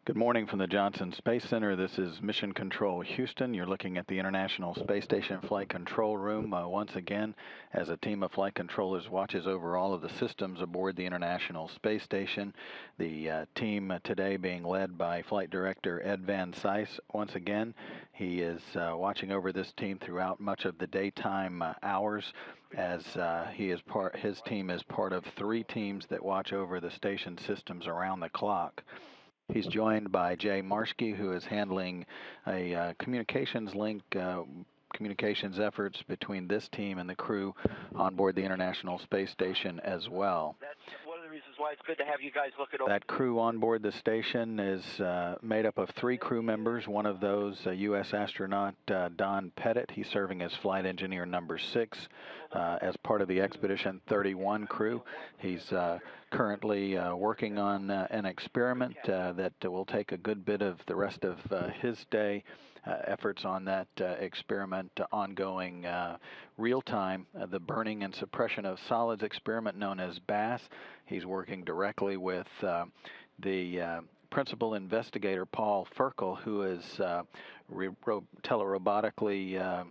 Good morning from the Johnson Space Center. This is Mission Control Houston. You're looking at the International Space Station Flight Control Room once again as a team of flight controllers watches over all of the systems aboard the International Space Station. The team today being led by Flight Director Ed Van Cise. Once again, he is watching over this team throughout much of the daytime hours as his team is part of three teams that watch over the station systems around the clock. He's joined by Jay Marshke, who is handling a communications link, communications efforts between this team and the crew on board the International Space Station as well. That's one of the reasons why it's good to have you guys look it over. That crew on board the station is made up of three crew members. One of those, U.S. astronaut Don Pettit. He's serving as flight engineer number 6 as part of the Expedition 31 crew. He's currently working on an experiment that will take a good bit of the rest of his day. Efforts on that experiment ongoing real-time, the burning and suppression of solids experiment known as BASS. He's working directly with the principal investigator, Paul Ferkel, who is telerobotically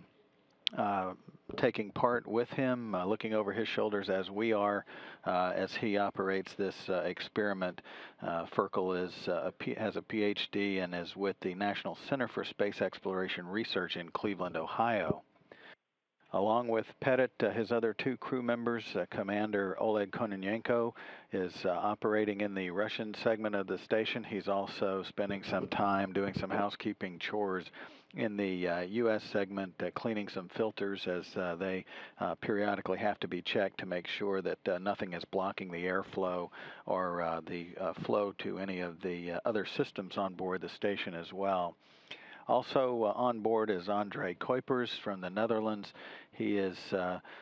taking part with him, looking over his shoulders as we are, as he operates this experiment. Ferkel has a PhD and is with the National Center for Space Exploration Research in Cleveland, Ohio. Along with Pettit, his other two crew members, Commander Oleg Kononenko is operating in the Russian segment of the station. He's also spending some time doing some housekeeping chores in the U.S. segment, cleaning some filters as they periodically have to be checked to make sure that nothing is blocking the airflow or the flow to any of the other systems on board the station as well. Also on board is André Kuipers from the Netherlands. He is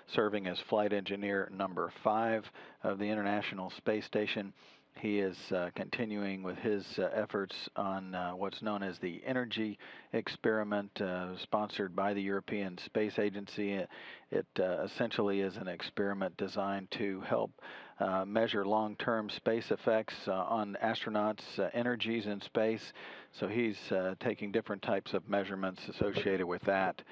serving as flight engineer number 5 of the International Space Station. He is continuing with his efforts on what's known as the Energy Experiment, sponsored by the European Space Agency. It essentially is an experiment designed to help measure long-term space effects on astronauts' energies in space. So he's taking different types of measurements associated with that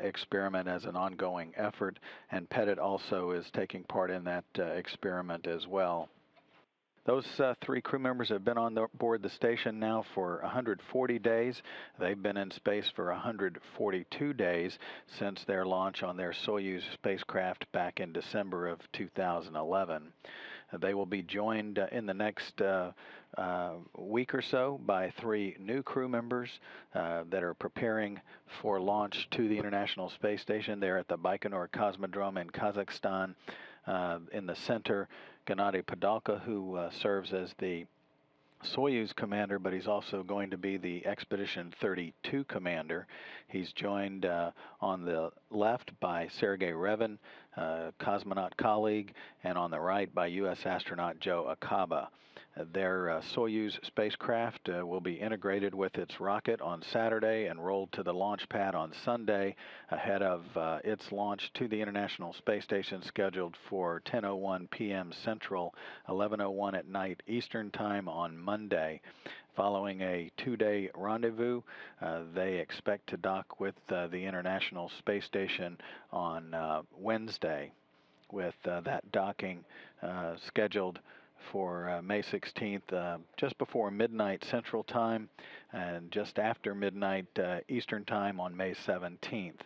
experiment as an ongoing effort, and Pettit also is taking part in that experiment as well. Those three crew members have been on board the station now for 140 days. They've been in space for 142 days since their launch on their Soyuz spacecraft back in December of 2011. They will be joined in the next week or so by 3 new crew members that are preparing for launch to the International Space Station. They're at the Baikonur Cosmodrome in Kazakhstan. In the center, Gennady Padalka, who serves as the Soyuz commander, but he's also going to be the Expedition 32 commander. He's joined on the left by Sergei Revin, cosmonaut colleague, and on the right by U.S. astronaut Joe Acaba. Their Soyuz spacecraft will be integrated with its rocket on Saturday and rolled to the launch pad on Sunday ahead of its launch to the International Space Station, scheduled for 10:01 p.m. Central, 11:01 at night Eastern Time on Monday. Following a 2-day rendezvous, they expect to dock with the International Space Station on Wednesday, with that docking scheduled for May 16th, just before midnight Central Time and just after midnight Eastern Time on May 17th.